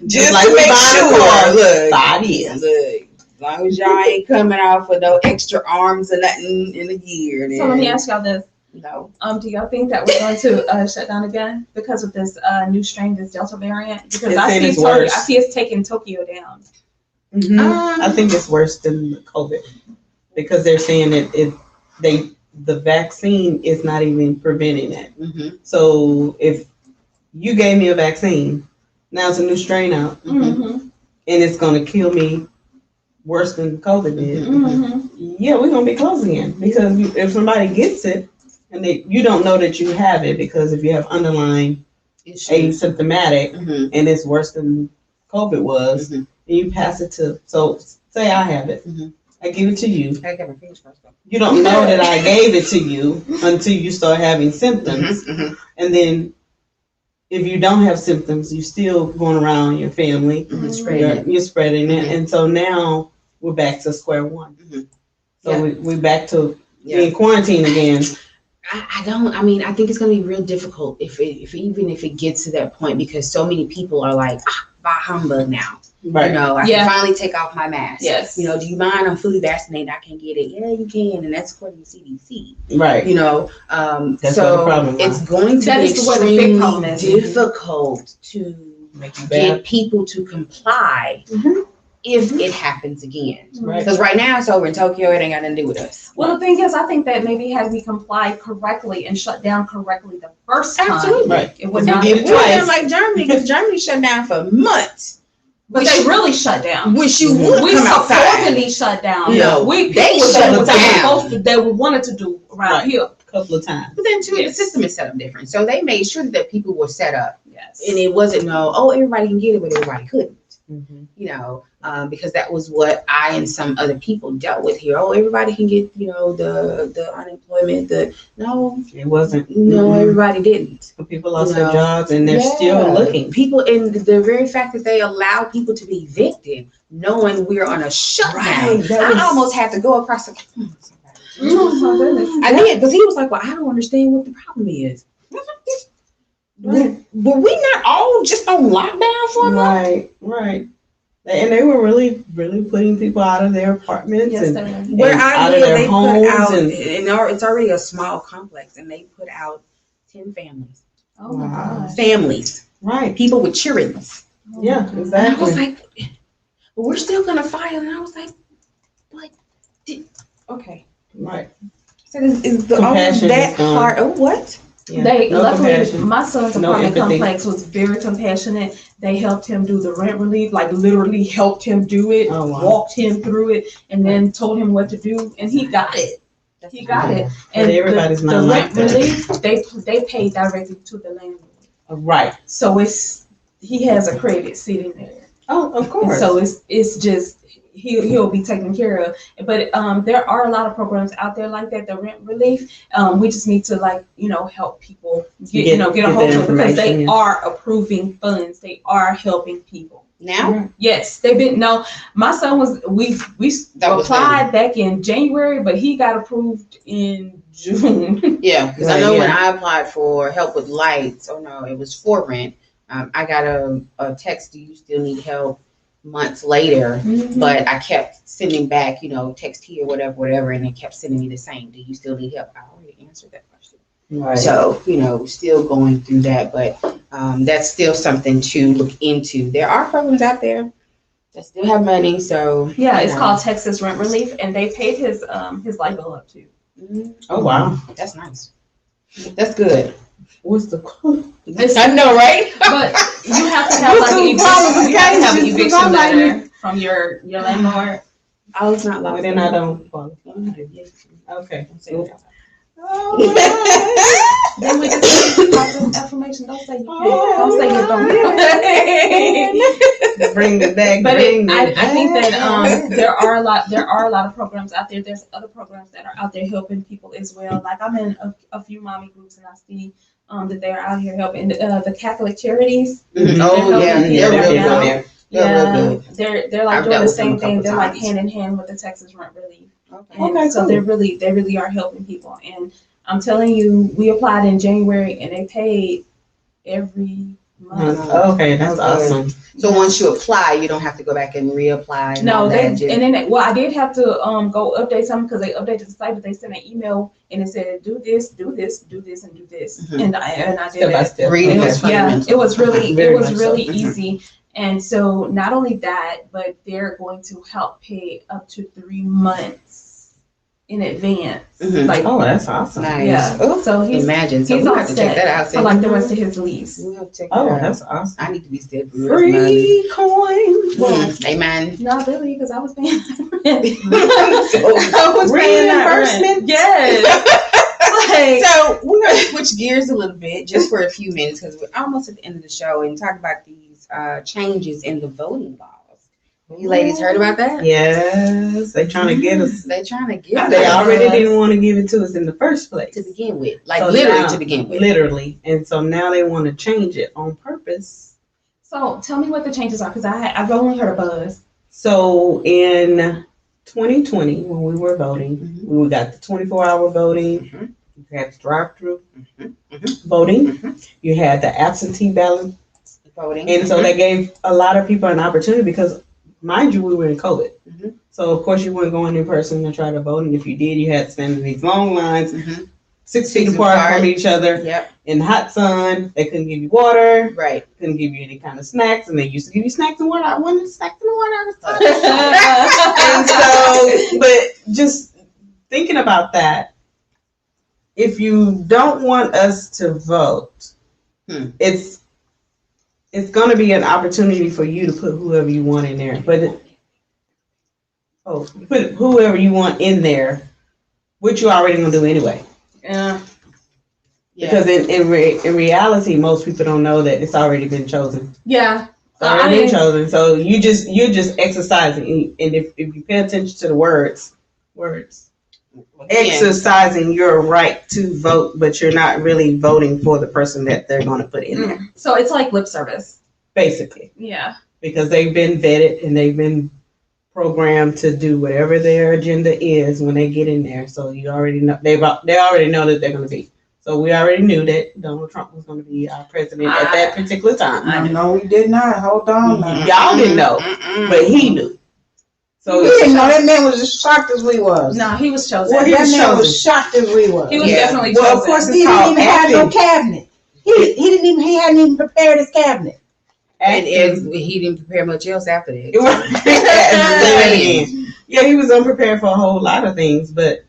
Just like to we make buying a sure. car. Look, 5 years. look, as long as y'all ain't coming off with no extra arms or nothing in a year. So let me ask y'all this. No. Do y'all think that we're going to shut down again because of this new strain, this Delta variant? Because I see it's taking Tokyo down. Mm-hmm. I think it's worse than the COVID because they're saying that the vaccine is not even preventing it. Mm-hmm. So if you gave me a vaccine, now it's a new strain out, and it's going to kill me worse than COVID did. Yeah, we're going to be closed again because if somebody gets it and you don't know that you have it because if you have underlying asymptomatic and it's worse than COVID was, and you pass it to, so say I have it, I give it to you. I got my fingers crossed though. You don't know that I gave it to you until you start having symptoms. And then if you don't have symptoms, you're still going around your family. You're spreading it. And so now we're back to square one. So we're back to being quarantined again. I think it's going to be real difficult if it gets to that point because so many people are like, bah humbug now. Right. You know, I can finally take off my mask. Yes. You know, do you mind? I'm fully vaccinated. I can get it. Yeah, you can. And that's according to CDC. Right. You know, that's so it's going to be extremely difficult to get people to comply if it happens again. Because right now it's over in Tokyo, it ain't got nothing to do with us. Well, the thing is, I think that maybe had we complied correctly and shut down correctly the first time, it would not have been like Germany, because Germany shut down for months. But they really shut down. Wish you would we come outside. We shut down. No, they shut down. That we wanted to do around here. A couple of times. But then too, the system is set up different. So they made sure that people were set up. Yes. And it wasn't everybody can get it, but everybody couldn't. You know, because that was what I and some other people dealt with here. Oh, everybody can get, the unemployment. No, it wasn't. No, everybody didn't. People lost their jobs and they're still looking. People, and the very fact that they allow people to be evicted, knowing we're on a shutdown. I almost had to go across the. I did, because he was like, "Well, I don't understand what the problem is." Were we not all just on lockdown for a month? Right. And they were really, really putting people out of their apartments where out of their homes. It's already a small complex, and they put out 10 families. Oh my gosh. Families. Right. People with children. Oh Yeah, my God. And I was exactly. like, well, we're still gonna file. And I was like, but okay. Right. So is the all Compassion that is gone. hard? Oh, what? Yeah. They No luckily compassion. my son's No apartment empathy. complex was very compassionate. They helped him do the rent relief, like literally helped him do it, Oh, wow. walked him through it, and then told him what to do, and he got it. He got it. And But everybody's the not like rent that. relief, they paid directly to the landlord. Right. So he has a credit sitting there. Oh, of And course. so it's just he'll be taken care of. But there are a lot of programs out there like that, the rent relief. We just need to help people get a hold get of it, because information, they yeah. are approving funds. They are helping people. Now? Yes, they've been. No, my son we That was applied back in January, but he got approved in June. Yeah, because Right, I know when yeah. I applied for help with lights, oh no, it was for rent. I got a text, do you still need help, months later, but I kept sending back, text here, whatever, and it kept sending me the same, do you still need help? I already answered that question. Right. So, still going through that, but that's still something to look into. There are programs out there that still have money, so. Yeah, it's called Texas Rent Relief, and they paid his light bill up too. Oh, wow. That's nice. That's good. What's the quote? I know, right? But you have to have an eviction letter from your landlord. I was not Well, locked then in. I don't qualify. Okay. Then we just need positive affirmation. Don't say you can't. Don't say you don't. Bring it back. But bring I it think back. that there are a lot of programs out there. There's other programs that are out there helping people as well. Like I'm in a few mommy groups, and I see that they're out here helping the Catholic charities. Oh yeah, They're they're helping real people good. now. They're real good. They're like I've doing dealt the with them same a thing. couple They're like times. hand in hand with the Texas Rent Relief. Okay. And Okay, so cool. they really are helping people. And I'm telling you, we applied in January and they paid every month. Okay, that's awesome. So once you apply, you don't have to go back and reapply. And all No, that. I did have to go update something because they updated the site, but they sent an email and it said do this, and do this. Mhm. And I did Step by that. step. Reading Okay. is Yeah, fundamental. it was really Very much so. easy. And so not only that, but they're going to help pay up to 3 months in advance. Mhm. Like, Oh, that's awesome. Nice. yeah. Oh, So he's imagine. So he's we'll all have to check set that out. for like the rest of his lease. We'll have to check Oh, that out. that's awesome. I need to be still for the rest of my life. Free coin. Well, Amen. not really, because I was paying Reimbursement. Yes. Like, So we're gonna switch gears a little bit just for a few minutes because we're almost at the end of the show and talk about these changes in the voting laws. You ladies heard about that? Yes, they trying to get us. They're trying to get They us already didn't want to give it to us in the first place. to begin with, like So literally now- to begin with. Literally, and so now they want to change it on purpose. so tell me what the changes are, because I've only heard a buzz. So in 2020, when we were voting, Mhm. we got the 24-hour voting. Mhm. You had the drive-through Mhm. voting. Mhm. You had the absentee ballot, Voting. and so they gave a lot of people an opportunity because, mind you, we were in COVID. Mhm. So of course you weren't going in person to try to vote, and if you did, you had to stand in these long lines, Mhm. 6 feet 6 apart apart. from each other Yep. in the hot sun. They couldn't give you water, Right. couldn't give you any kind of snacks, and they used to give you snacks and water. I wanted snacks and water all the time. And so, but just thinking about that, if you don't want us to vote, it's going to be an opportunity for you to put whoever you want in there. But put whoever you want in there, which you're already going to do anyway. Yeah. Because in reality, most people don't know that it's already been chosen. Yeah. It's already been chosen. So you're just exercising, and if you pay attention to the words, exercising your right to vote, but you're not really voting for the person that they're going to put in there, So it's like lip service. basically, Yeah. because they've been vetted and they've been programmed to do whatever their agenda is when they get in there. So you already know they already know that they're going to be. So we already knew that Donald Trump was going to be our president at that particular time. No, we did not. Hold on now. Y'all didn't know, but he knew. So we didn't know that man was as shocked as we was. No, he was chosen. Well, that man was shocked as we was. He was definitely Well, chosen. of course, He it's didn't called even have no acting. cabinet. He hadn't even prepared his cabinet. And he didn't prepare much else after that. Yeah, he was unprepared for a whole lot of things, but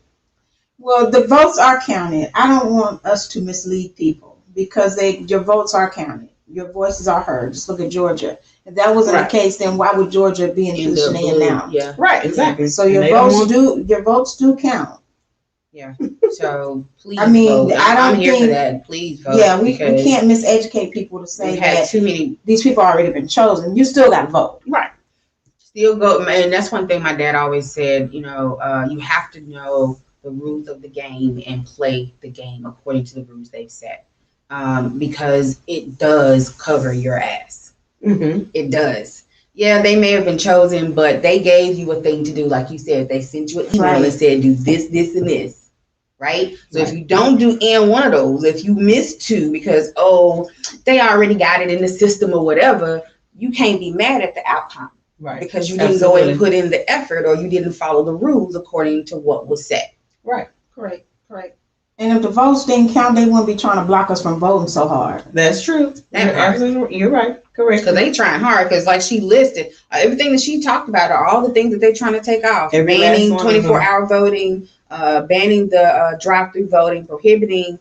Well, the votes are counted. I don't want us to mislead people because your votes are counted. Your voices are heard. Just look at Georgia. If that wasn't Right. the case, then why would Georgia be in the position they in now? Yeah. right, exactly. So your votes do count. So please. I mean, vote. I don't I'm here for think- that. Please vote. Yeah, we because can't miseducate people to say we've had that too many. these people already been chosen. You still got to vote. Still go, and that's one thing my dad always said. You have to know the rules of the game and play the game according to the rules they've set, because it does cover your ass. Mm-hmm. It does. Yeah, they may have been chosen, but they gave you a thing to do. Like you said, they sent you an email Right. and said, do this, this, and this. Right? So if you don't do any one of those, if you miss two because, they already got it in the system or whatever, you can't be mad at the outcome. Right. Because you didn't go and put in the effort or you didn't follow the rules according to what was set. Right. Correct. And if the votes didn't count, they wouldn't be trying to block us from voting so hard. That's true. You're right. Correct. Because they trying hard. Because like she listed, everything that she talked about are all the things that they're trying to take off. Every Banning last one of them. 24-hour voting, banning the drive-through voting, prohibiting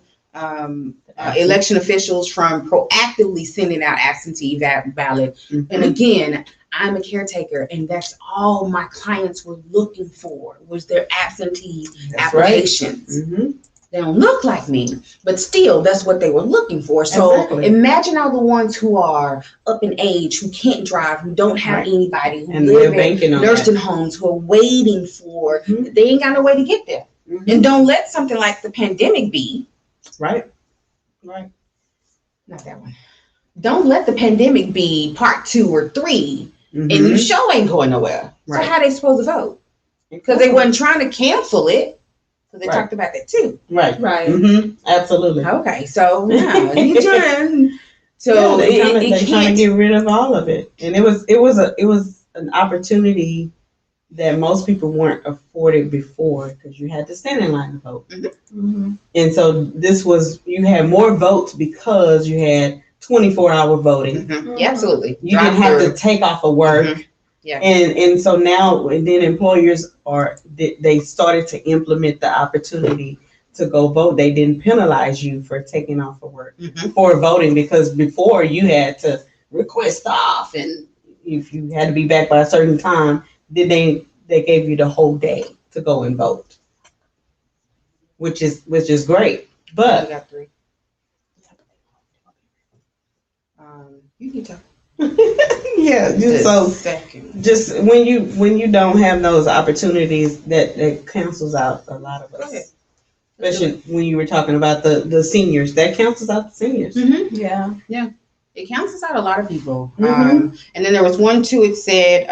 election officials from proactively sending out absentee ballot. Mhm. And again, I'm a caretaker, and that's all my clients were looking for was their absentee That's right. applications. Mm-hmm. They don't look like me, but still, that's what they were looking for. So Exactly. imagine all the ones who are up in age, who can't drive, who don't have Right. anybody, who And live they're in banking on nursing that. homes, who are waiting for. Mhm. They ain't got no way to get there. Mhm. And don't let something like the pandemic be. Right. Not that one. Don't let the pandemic be part 2 or 3, and you sure ain't going nowhere. Right. So how they supposed to vote? Because they wasn't trying to cancel it. Because they Right. talked about that too. Right. Right. Mm-hmm. Absolutely. Okay, so now you trying. So they trying to can't. get rid of all of it, and it was an opportunity that most people weren't afforded before because you had to stand in line to vote, Mm-hmm. and so you had more votes because you had 24-hour voting. Mhm. Yeah, absolutely. You didn't have to take off of work. Mhm. Yeah. And so now, and then employers they started to implement the opportunity to go vote. They didn't penalize you for taking off of work Mhm. for voting, because before you had to request off, and if you had to be back by a certain time, then they gave you the whole day to go and vote, which is great. I But got 3. You can talk. yeah, Second. just when you don't have those opportunities, that cancels out a lot of Go ahead. us. Especially when you were talking about the seniors, that cancels out the seniors. Mm-hmm. Yeah. It cancels out a lot of people. Mhm. And then there was one too. It said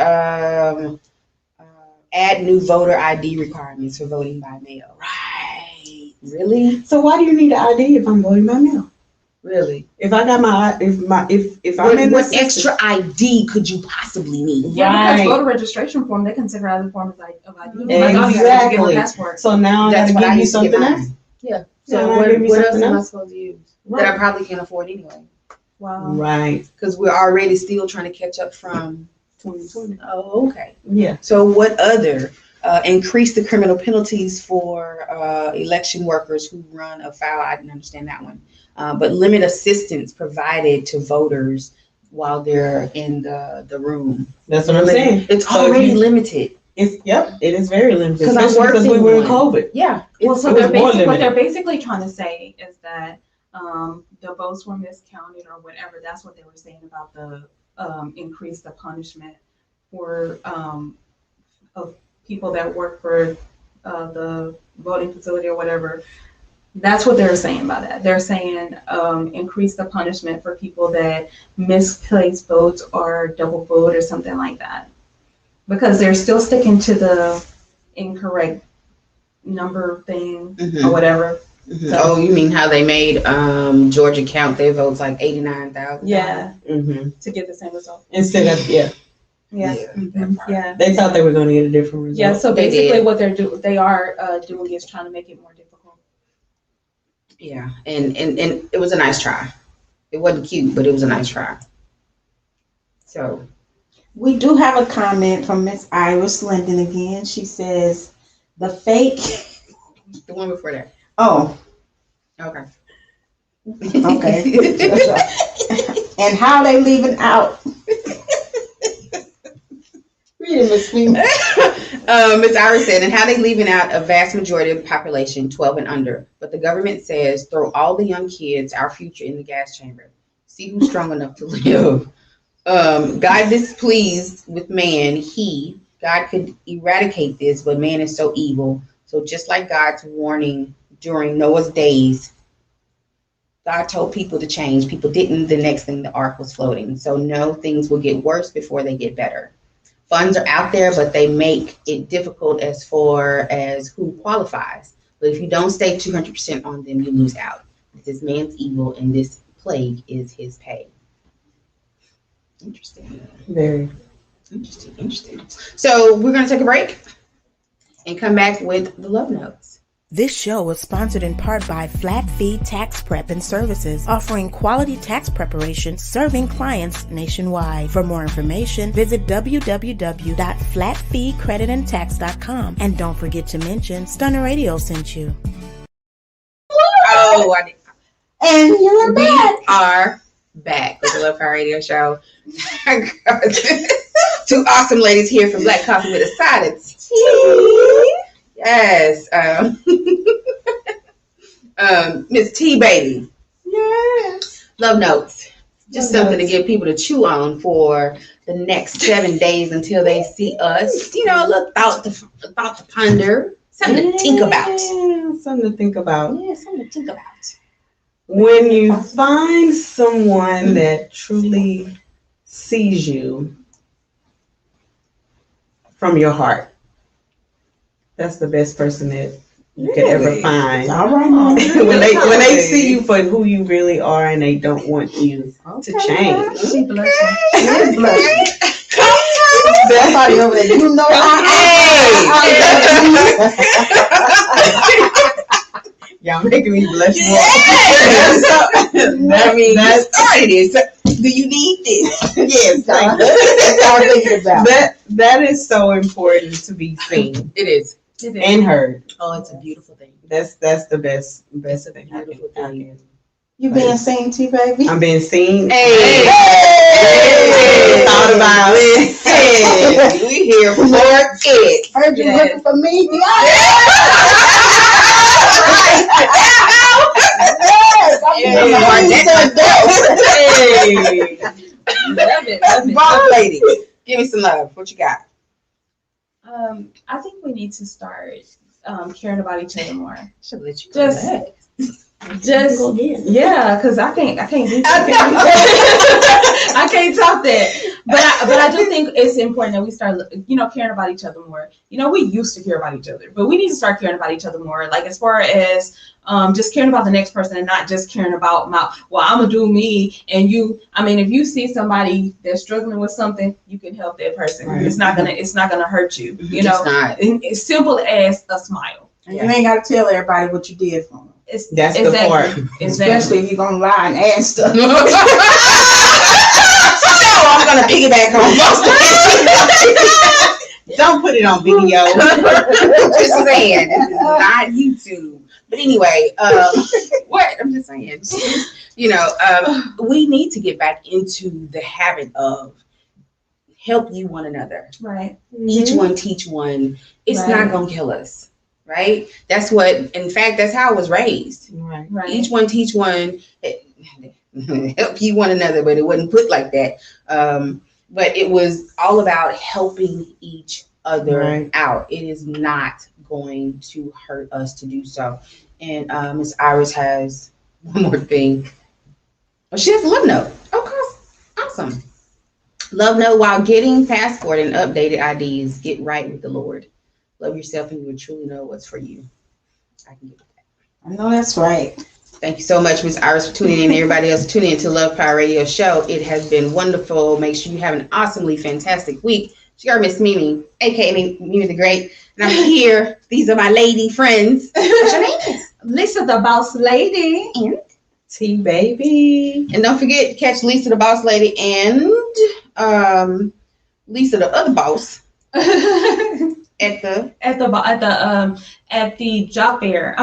add new voter ID requirements for voting by mail. Right. Really? So why do you need an ID if I'm voting by mail? Really? If I got if I'm in What the system, extra ID could you possibly need? Yeah, Right. because voter registration form, they consider other forms of ID. Exactly. Like, oh, you gotta give them a passport. So now That's I what gotta I give you used to get something mine. else. Yeah. So So now what give me else something am I else? supposed to use that I probably can't afford anyway? Wow. Right. Because we're already still trying to catch up from. 2020. Oh, okay. Yeah. So what other increase the criminal penalties for election workers who run afoul? I didn't understand that one. But limit assistance provided to voters while they're in the room. That's what I'm saying. It's So already you- limited. It is very limited. 'Cause I Especially worked because we in were in one. COVID. Yeah. Well, It's, so it was what more they're limited. basically trying to say is that the votes were miscounted or whatever. That's what they were saying about the increase the punishment for of people that work for the voting facility or whatever. That's what they're saying by that. They're saying increase the punishment for people that misplace votes or double vote or something like that, because they're still sticking to the incorrect number thing Mhm. or whatever. Mhm. Oh, you mean how they made Georgia count their votes like 89,000? Yeah, Mm-hmm. to get the same result. Instead of Yeah. Yeah. They thought they were going to get a different result. Yeah. So They basically, did. what they are doing is trying to make it more difficult. Yeah, and it was a nice try. It wasn't cute, but it was a nice try. So We do have a comment from Miss Iris Linden again. She says, the fake. the one before that. Oh, Okay. okay. And how they leaving out. Read it, Miss MeMe. Ms. Iris said, and how they leaving out a vast majority of the population, 12 and under. But the government says, throw all the young kids, our future, in the gas chamber. See who's strong enough to live. God displeased with man, God could eradicate this, but man is so evil. So just like God's warning during Noah's days, God told people to change. People didn't. The next thing, the ark was floating. So no, things will get worse before they get better. Funds are out there, but they make it difficult as far as who qualifies. But if you don't stay 200% on them, you lose out. This man's evil, and this plague is his pay. Interesting. Very. Interesting. So we're going to take a break and come back with the love notes. This show was sponsored in part by Flat Fee Tax Prep and Services, offering quality tax preparation, serving clients nationwide. For more information, visit www.flatfeecreditandtax.com. And don't forget to mention Stunner Radio sent you. Oh, And you're we back. are back with the Love Car Radio Show. Two awesome ladies here from Black Coffee with a side of tea. Yes. Miss T Baby. Yes. Love notes. Just something to give people to chew on for the next 7 days until they see us. You know, a little thought to ponder. Something to think about. Yeah, something to think about. Yeah, something to think about. When you find someone that truly sees you from your heart, that's the best person that you could ever find. All right. when they see you for who you really are, and they don't want you to change. She blushing. She's blushing. Somebody over there, you know Y'all making me blush more. I mean, that's started it. So, do you need this? Yes. That's all I'm thinking about. That is so important to be seen It is. and heard. Oh, it's a beautiful thing. That's the best thing I can. You being seen, T baby? I'm being seen. Hey. Thought about it. Hey, we here for it. Heard you looking for me? Love it. Bomb lady. Give me some love. What you got? I think we need to start caring about each other more. Should let you Just- go back. Just yeah, because I can't do that. I can't top that. But I do think it's important that we start, caring about each other more. We used to care about each other, but we need to start caring about each other more. Like as far as just caring about the next person and not just caring about I'm gonna do me and you. I mean, if you see somebody that's struggling with something, you can help that person. Right. It's not gonna hurt you. It's not. It's simple as a smile. And you ain't got to tell everybody what you did for them. That's the part. Especially if you're going to lie and add stuff. So I'm gonna piggyback on Don't put it on video. Just saying, this is not YouTube. But anyway, what I'm just saying, we need to get back into the habit of help you one another. Right. Each one teach one. It's Right. not gonna kill us, right? That's how I was raised. Right. Right. Each one teach one. Help you one another, but it wasn't put like that. But it was all about helping each other Right. out. It is not going to hurt us to do so. And Miss Iris has one more thing. Oh, she has a love note. Okay, awesome. Love note: while getting passport and updated IDs, get right with the Lord. Love yourself, and you will truly know what's for you. I can get that. I know that's right. Thank you so much, Ms. Iris, for tuning in. Everybody else tuning in to Love Power Radio Show. It has been wonderful. Make sure you have an awesomely fantastic week. She got Myss MeMe, aka Mimi the Great, and I'm here. These are my lady friends. What's your name? Lisa the Boss Lady. And T baby. And don't forget to catch Lisa the Boss Lady and Lisa the Other Boss at the job fair.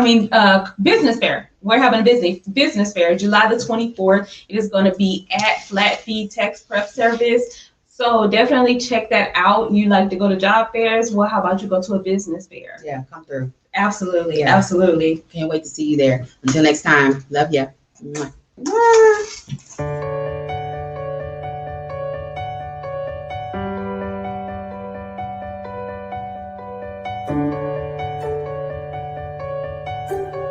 Business fair. We're having a business fair, July the 24th. It is going to be at Flat Fee Tax Prep Service. So definitely check that out. You like to go to job fairs? Well, how about you go to a business fair? Yeah, come through. Absolutely, Yeah. absolutely. Can't wait to see you there. Until next time, love ya. Mwah. Bye.